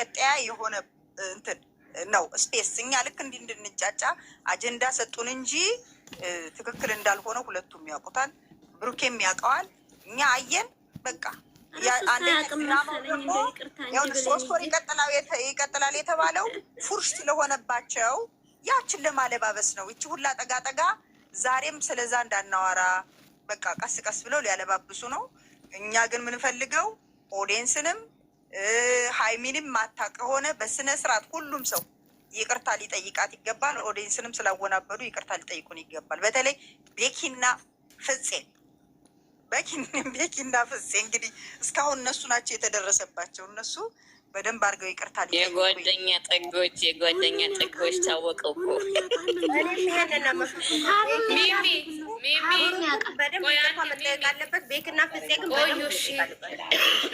ማስቀጠያ የሆነ እንትን ነው ስፔስ። እኛ ልክ እንዲህ እንድንጫጫ አጀንዳ ሰጡን እንጂ ትክክል እንዳልሆነ ሁለቱም ያውቁታል። ብሩኬም ያውቀዋል። እኛ አየን በቃ። ሶስት ወር ይቀጥላል የተባለው ፉርሽ ስለሆነባቸው ያችን ለማለባበስ ነው። እቺ ሁላ ጠጋ ዛሬም ስለዛ እንዳናወራ በቃ ቀስ ቀስ ብለው ሊያለባብሱ ነው። እኛ ግን የምንፈልገው ኦዲየንስንም ሃይሚንም ማታ ከሆነ በስነ ስርዓት ሁሉም ሰው ይቅርታ ሊጠይቃት ይገባል። ኦዲየንስንም ስላወናበዱ ይቅርታ ሊጠይቁን ይገባል። በተለይ ቤኪና ፍፄ እንግዲህ እስካሁን እነሱ ናቸው የተደረሰባቸው። እነሱ በደንብ አድርገው ይቅርታ የጓደኛ ጠጎች ታወቀው እኮ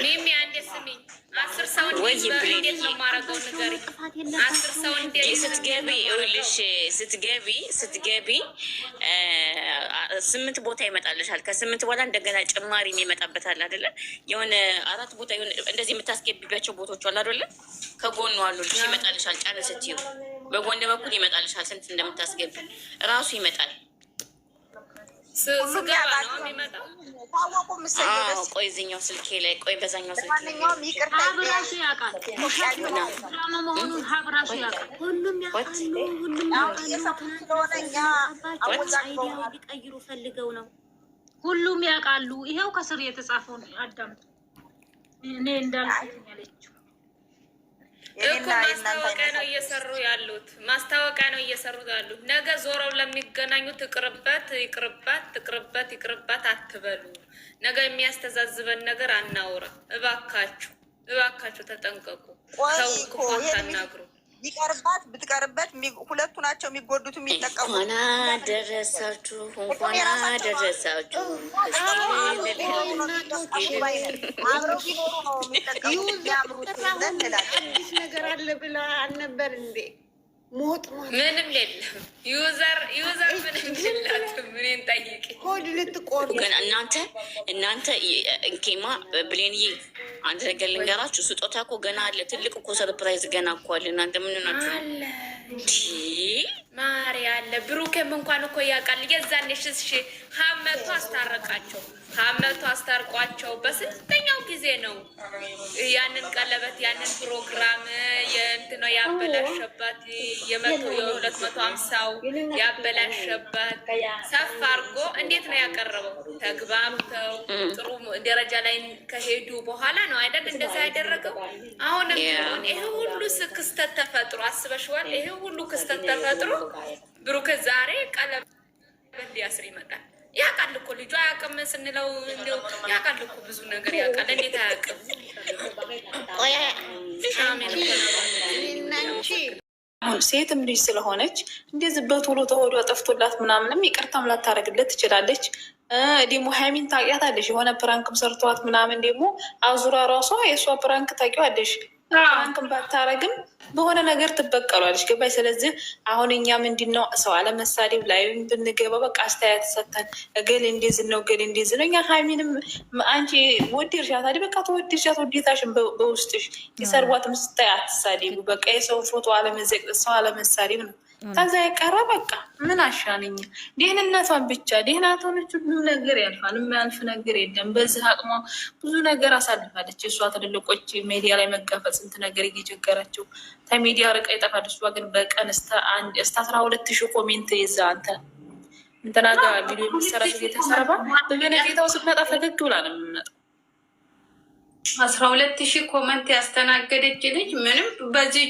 ሚሚ አንዴ ስሚኝ። 10 ሰው እንዴት ነው የማደርገው ንገሪኝ። 10 ሰው እንዴት ስትገቢ 8 ቦታ ይመጣልሻል። ከ8 በኋላ እንደገና ጭማሪ ይመጣበታል አይደለ? የሆነ 4 ቦታ እንደዚህ የምታስገቢባቸው ቦታዎች አሉ አይደለ? ከጎኑ አሉልሽ ይመጣልሻል። ጫን ስትይው በጎን በኩል ይመጣልሻል። ስንት እንደምታስገቢ እራሱ ይመጣል። ስገባ ነው የሚመጣው። ቆይ እዚህኛው ስልኬ ላይ ቆይ በዛኛው ስልኬ ሀብራሱ ያውቃል መሆኑን ሀብራሱ ያውቃል። ሁሉም ሊቀይሩ ፈልገው ነው። ሁሉም ያውቃሉ። ይሄው ከስር የተጻፈው አዳምጡ። እኔ እንዳልኩት ያለችው እኮ ማስታወቂያ ነው እየሰሩ ያሉት። ነገ ዞረው ለሚገናኙት ይቅርበት አትበሉ። ነገ የሚያስተዛዝበን ነገር አናውራ። እባካችሁ ተጠንቀቁ። ሰው ክፉ አታናግሩ። ብትቀርበት ሁለቱ ናቸው የሚጎዱት የሚጠቀሙ። እንኳን አደረሳችሁ። አብረው ቢኖሩ ነው የሚጠቀሙ የሚያምሩት። አዲስ ነገር አለ ብላ አልነበር እንዴ? ምንም የለም። ዩዘር ምንም የላትም። እኔን ጠይቂ። ሆድ ልትቆርጥ ግን እናንተ እንኬማ ብሌንዬ አንድ ነገር ልንገራችሁ። ስጦታ እኮ ገና አለ። ትልቅ እኮ ሰርፕራይዝ ገና እኮ አለ። እናንተ ምን ናችሁ? ማሪ አለ። ብሩኬም እንኳን እኮ ያውቃል። የዛኔ ሀመቱ አስታርቋቸው በስንተኛው ጊዜ ነው ያንን ቀለበት ያንን ፕሮግራም የእንትኖ ያበላሸባት የ250 ያበላሸበት ሰፍ አድርጎ እንዴት ነው ያቀረበው? ተግባብተው ጥሩ ደረጃ ላይ ከሄዱ በኋላ ነው አይደል እንደዛ ያደረገው። አሁንም ይሄ ሁሉ ክስተት ተፈጥሮ አስበሽዋል? ይሄ ሁሉ ክስተት ተፈጥሮ ብሩክ ዛሬ ቀለበት ሊያስር ይመጣል። ያውቃል እኮ ልጁ አያውቅም ስንለው እንደው ያውቃል እኮ ብዙ ነገር ያውቃል። እንዴት አያውቅም? አሁን ሴትም ልጅ ስለሆነች እንደዚህ በቶሎ ተወዷ ጠፍቶላት ምናምንም ይቅርታም ላታደርግለት ትችላለች። ደግሞ ሀይሚን ታውቂያታለሽ። የሆነ ፕራንክም ሰርተዋት ምናምን ደግሞ አዙራ ራሷ የእሷ ፕራንክ ታውቂዋለሽ። ፕራንክም ባታረግም በሆነ ነገር ትበቀሏለች። ገባሽ? ስለዚህ አሁን እኛ ምንድን ነው ሰው አለመሳደብ ላይ ብንገባ በቃ አስተያየት ሰተን እገሌ እንደዚህ ነው እገሌ እንደዚህ ነው። እኛ ሀይሚንም አንቺ ወደድሻት አይደል? በቃ ተወደድሻት ወዴታሽን በውስጥሽ የሰርቧትም ስታይ አትሳደቡ። በቃ የሰው ፎቶ አለመዘቅጥ ሰው አለመሳደብ ነው። ከዛ የቀረ በቃ ምን አሻነኝ ደህንነቷን ብቻ ደህና ትሆነች። ሁሉ ነገር ያልፋል። የማያልፍ ነገር የለም። በዚህ አቅሟ ብዙ ነገር አሳልፋለች። እሷ ትልልቆች ሚዲያ ላይ መጋፈጥ ስንት ነገር እየቸገራቸው ከሚዲያ ርቃ ይጠፋል። እሷ ግን በቀን እስከ 12,000 ኮሜንት ይዛ አንተ እንትናጋ ቪዲዮ የሚሰራች የተሰረባ በበነጌታው ስትመጣ ፈገግ ብላ ነው የምመጣው። 12,000 ኮመንት ያስተናገደች ልጅ ምንም በዚህ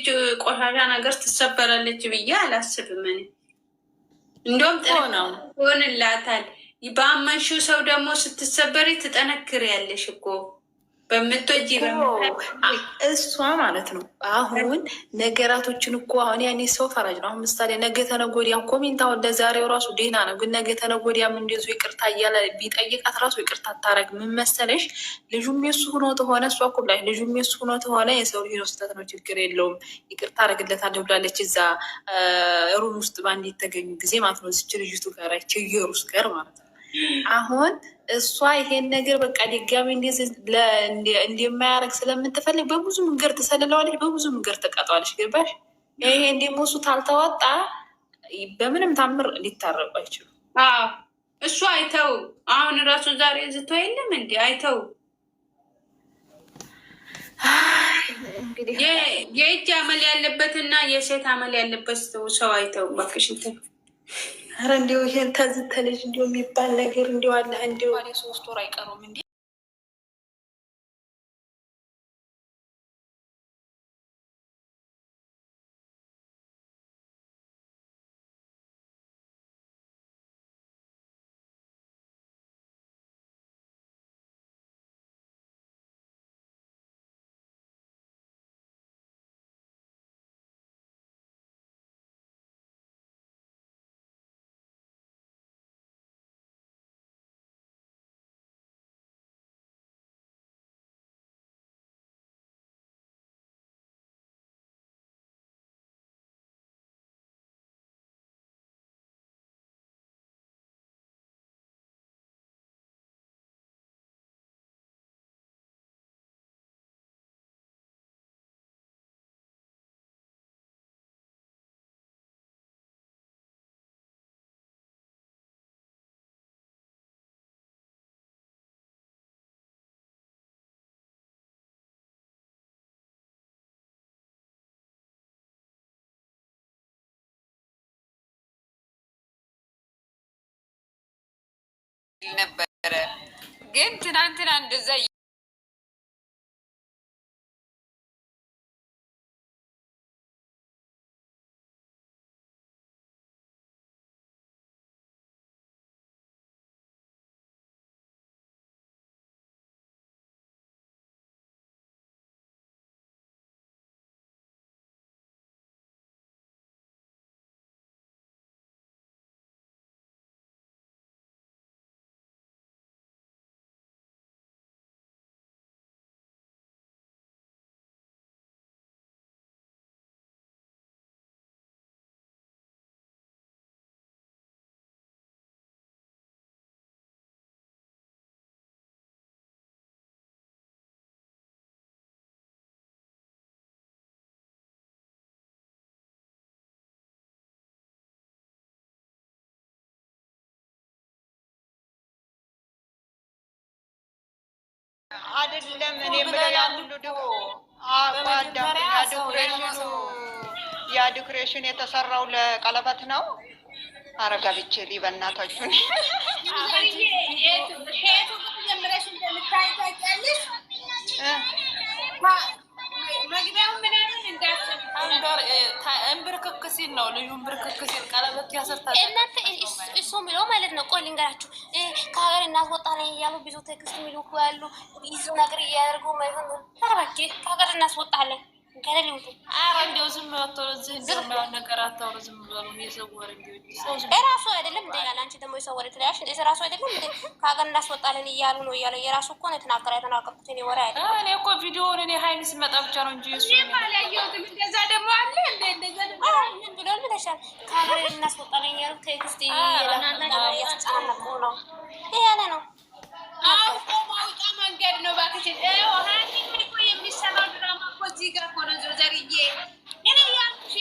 ቆሻሻ ነገር ትሰበራለች ብዬ አላስብም። እኔ እንደውም ሆንላታል። በአመንሺው ሰው ደግሞ ስትሰበሪ ትጠነክሪያለሽ እኮ በምትወጂ እሷ ማለት ነው። አሁን ነገራቶችን እኮ አሁን ያኔ ሰው ፈራጅ ነው። አሁን ምሳሌ ነገ ተነገ ወዲያም ኮሜንት አሁን ለዛሬው ራሱ ደህና ነው፣ ግን ነገ ተነገ ወዲያም እንደዚሁ ይቅርታ እያለ ቢጠይቃት ራሱ ይቅርታ አታረግ። ምን መሰለሽ ልጁም የሱ ሆኖ ተሆነ እሷ እኮ ብላኝ ልጁም የሱ ሆኖ ተሆነ የሰው ልጅ ነው፣ ስህተት ነው፣ ችግር የለውም ይቅርታ አረግለታለሁ ብላለች። እዛ ሩም ውስጥ በአንድ የተገኙ ጊዜ ማለት ነው። ዝች ልጅቱ ጋር ችግር ውስጥ ጋር ማለት ነው አሁን እሷ ይሄን ነገር በቃ ድጋሚ እንደማያደርግ ስለምትፈልግ በብዙ መንገድ ትሰልለዋለች፣ በብዙ መንገድ ትቀጣዋለች። ገባሽ? ይሄ እንደሞሱ ታልተወጣ በምንም ታምር ሊታረቁ አይችሉም። እሱ አይተው አሁን ራሱ ዛሬ ዝቶ የለም እንዲ አይተው የእጅ አመል ያለበትና የሴት አመል ያለበት ሰው አይተው ባክሽንተ ኧረ እንዲሁ ይሄን ተዝተልጅ እንዲሁ የሚባል ነገር እንዲሁ አለ እንዲሁ 3 ወር አይቀሩም እንዲ ነበረ ግን ትናንትና እንደዛ አይደለም እኔ ብለላ ሁሉ ያ ዲኮሬሽን የተሰራው ለቀለበት ነው። አረጋብቼ ሊበናታችሁ እንብርክክ ሲል ነው ልዩ እንብርክክ ሲል ቀለበት ያሰርታል። እናንተ እሱ የሚለው ማለት ነው። ቆይ ልንገራችሁ፣ ከሀገር እናስወጣለን እያሉ ብዙ ቴክስት የሚልኩ ያሉ ብዙ ነገር እያደርጉ ማይሆን ተረባቼ ከሀገር እናስወጣለን ገደል ይውጡ። ኧረ እንዲያው ዝም ብሎ ዝም ነገር አታውሩ። ዝም ብሎ የሰው ወሬ የራሱ አይደለም እንደ ያለ አንቺ ደግሞ የሰው ወሬ ትለያለሽ። እንደ የራሱ አይደለም እንደ ከሀገር እናስወጣለን እያሉ ነው እያለ የራሱ እኮ ነው የተናገርኩት እኔ ወሬ አይደለም። እኔ እኮ ቪዲዮውን እኔ ሀይሚ ስመጣ ብቻ ነው እንጂ እሱ ያላየሁትም እንደዛ ደግሞ አለ እንደዛ ምን ብሎ ብለሻል። ከሀገር እናስወጣለን እያሉ ቴክስት እያስጨናነቁ ነው ያለ ነው። አውቆ ማውጫ መንገድ ነው ባክሽ። ሀኒ ምን እኮ የሚሰራው ድራማ እኮ እዚህ ጋር እኮ ነው ዘርዬ እኔ ያልኩሽ